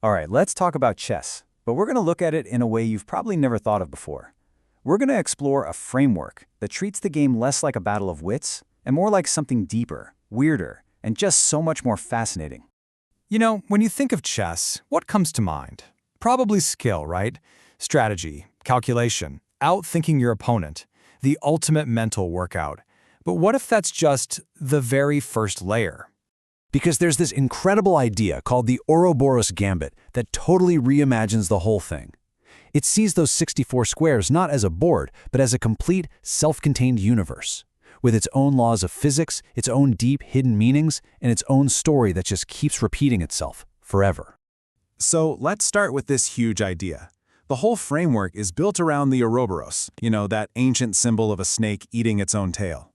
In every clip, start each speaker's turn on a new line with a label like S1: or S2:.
S1: All right, let's talk about chess, but we're going to look at it in a way you've probably never thought of before. We're going to explore a framework that treats the game less like a battle of wits and more like something deeper, weirder, and just so much more fascinating.
S2: You know, when you think of chess, what comes to mind? Probably skill, right? Strategy, calculation, outthinking your opponent, the ultimate mental workout. But what if that's just the very first layer?
S3: Because there's this incredible idea called the Ouroboros Gambit that totally reimagines the whole thing. It sees those 64 squares not as a board, but as a complete, self-contained universe, with its own laws of physics, its own deep, hidden meanings, and its own story that just keeps repeating itself forever.
S4: So let's start with this huge idea. The whole framework is built around the Ouroboros, that ancient symbol of a snake eating its own tail.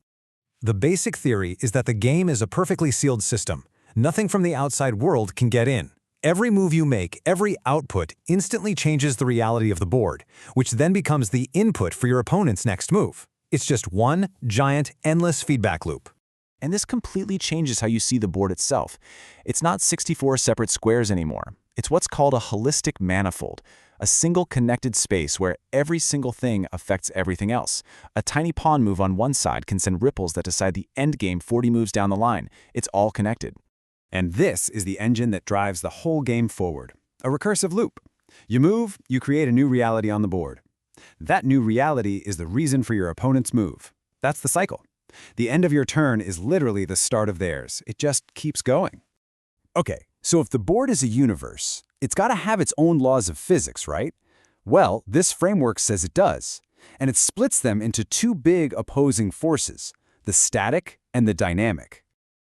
S2: The basic theory is that the game is a perfectly sealed system. Nothing from the outside world can get in. Every move you make, every output, instantly changes the reality of the board, which then becomes the input for your opponent's next move. It's just one giant, endless feedback loop.
S5: And this completely changes how you see the board itself. It's not 64 separate squares anymore. It's what's called a holistic manifold, a single connected space where every single thing affects everything else. A tiny pawn move on one side can send ripples that decide the endgame 40 moves down the line. It's all connected.
S1: And this is the engine that drives the whole game forward. A recursive loop. You move, you create a new reality on the board. That new reality is the reason for your opponent's move. That's the cycle. The end of your turn is literally the start of theirs. It just keeps going. Okay, so if the board is a universe, it's got to have its own laws of physics, right? Well, this framework says it does. And it splits them into two big opposing forces, the static and the dynamic.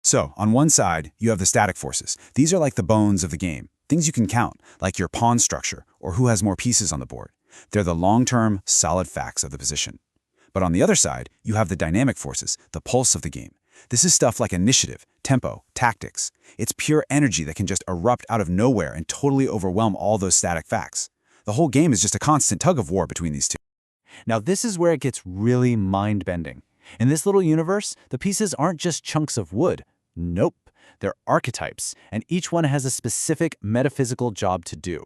S6: So, on one side, you have the static forces. These are like the bones of the game, things you can count, like your pawn structure or who has more pieces on the board. They're the long-term, solid facts of the position. But on the other side, you have the dynamic forces, the pulse of the game. This is stuff like initiative, tempo, tactics. It's pure energy that can just erupt out of nowhere and totally overwhelm all those static facts. The whole game is just a constant tug-of-war between these two.
S5: Now this is where it gets really mind-bending. In this little universe, the pieces aren't just chunks of wood. Nope, they're archetypes, and each one has a specific metaphysical job to do.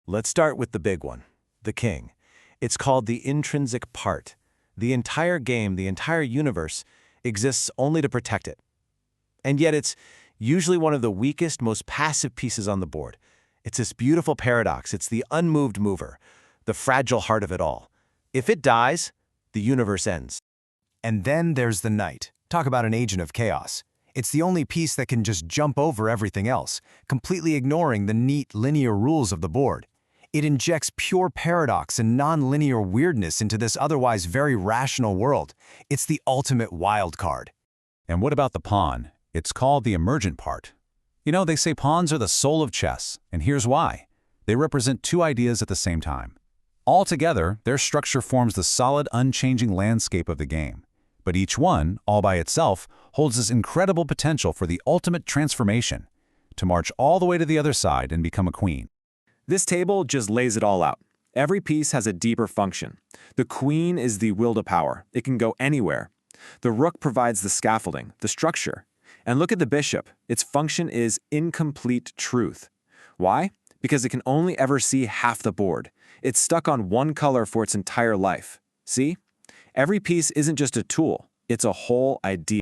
S7: Let's start with the big one, the king. It's called the intrinsic part. The entire game, the entire universe, exists only to protect it. And yet it's usually one of the weakest, most passive pieces on the board. It's this beautiful paradox. It's the unmoved mover, the fragile heart of it all. If it dies, the universe ends.
S2: And then there's the knight. Talk about an agent of chaos. It's the only piece that can just jump over everything else, completely ignoring the neat, linear rules of the board. It injects pure paradox and non-linear weirdness into this otherwise very rational world. It's the ultimate wild card.
S3: And what about the pawn? It's called the emergent part. They say pawns are the soul of chess, and here's why. They represent two ideas at the same time. Altogether, their structure forms the solid, unchanging landscape of the game. But each one, all by itself, holds this incredible potential for the ultimate transformation, to march all the way to the other side and become a queen.
S8: This table just lays it all out. Every piece has a deeper function. The queen is the will to power. It can go anywhere. The rook provides the scaffolding, the structure. And look at the bishop. Its function is incomplete truth. Why? Because it can only ever see half the board. It's stuck on one color for its entire life. See? Every piece isn't just a tool. It's a whole idea.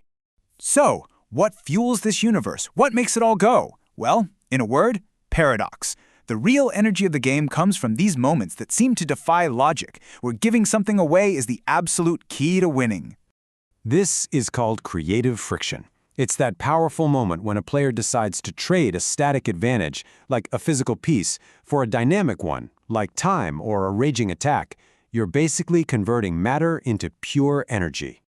S9: So, what fuels this universe? What makes it all go? Well, in a word, paradox. The real energy of the game comes from these moments that seem to defy logic, where giving something away is the absolute key to winning.
S4: This is called creative friction. It's that powerful moment when a player decides to trade a static advantage, like a physical piece, for a dynamic one, like time or a raging attack. You're basically converting matter into pure energy.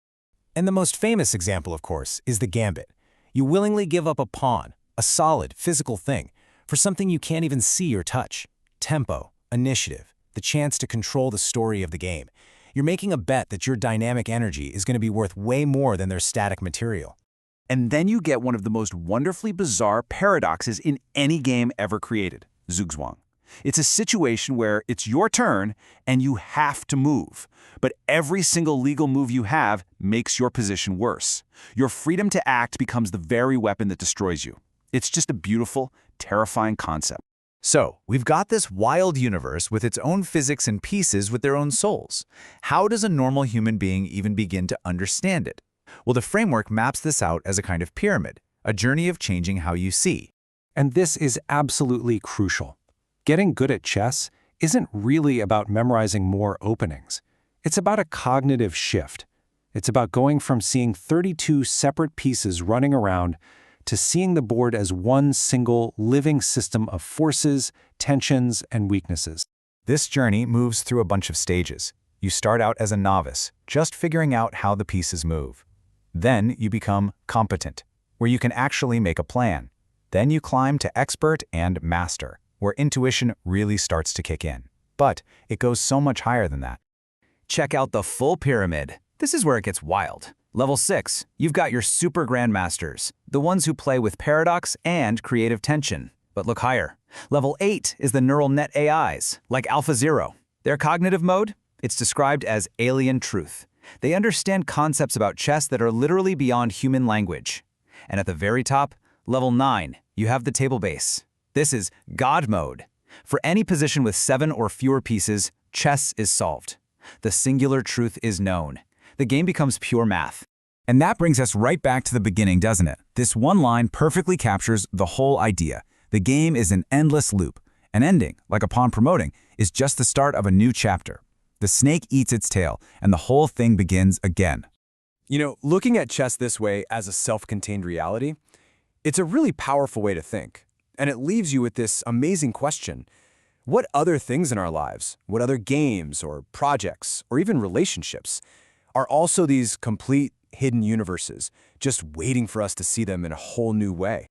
S2: And the most famous example, of course, is the Gambit. You willingly give up a pawn, a solid, physical thing, for something you can't even see or touch. Tempo, initiative, the chance to control the story of the game. You're making a bet that your dynamic energy is going to be worth way more than their static material.
S6: And then you get one of the most wonderfully bizarre paradoxes in any game ever created, Zugzwang. It's a situation where it's your turn and you have to move, but every single legal move you have makes your position worse. Your freedom to act becomes the very weapon that destroys you. It's just a beautiful, terrifying concept.
S5: So, we've got this wild universe with its own physics and pieces with their own souls. How does a normal human being even begin to understand it? Well, the framework maps this out as a kind of pyramid, a journey of changing how you see.
S10: And this is absolutely crucial. Getting good at chess isn't really about memorizing more openings. It's about a cognitive shift. It's about going from seeing 32 separate pieces running around to seeing the board as one single living system of forces, tensions, and weaknesses.
S5: This journey moves through a bunch of stages. You start out as a novice, just figuring out how the pieces move. Then you become competent, where you can actually make a plan. Then you climb to expert and master, where intuition really starts to kick in. But it goes so much higher than that. Check out the full pyramid. This is where it gets wild. Level 6, you've got your super grandmasters, the ones who play with paradox and creative tension. But look higher. Level 8 is the neural net AIs, like AlphaZero. Their cognitive mode? It's described as alien truth. They understand concepts about chess that are literally beyond human language. And at the very top, Level 9, you have the table base. This is God mode. For any position with 7 or fewer pieces, chess is solved. The singular truth is known. The game becomes pure math.
S6: And that brings us right back to the beginning, doesn't it? This one line perfectly captures the whole idea. The game is an endless loop. An ending, like a pawn promoting, is just the start of a new chapter. The snake eats its tail, and the whole thing begins again.
S4: You know, looking at chess this way as a self-contained reality, it's a really powerful way to think. And it leaves you with this amazing question. What other things in our lives, what other games or projects or even relationships are also these complete hidden universes, just waiting for us to see them in a whole new way?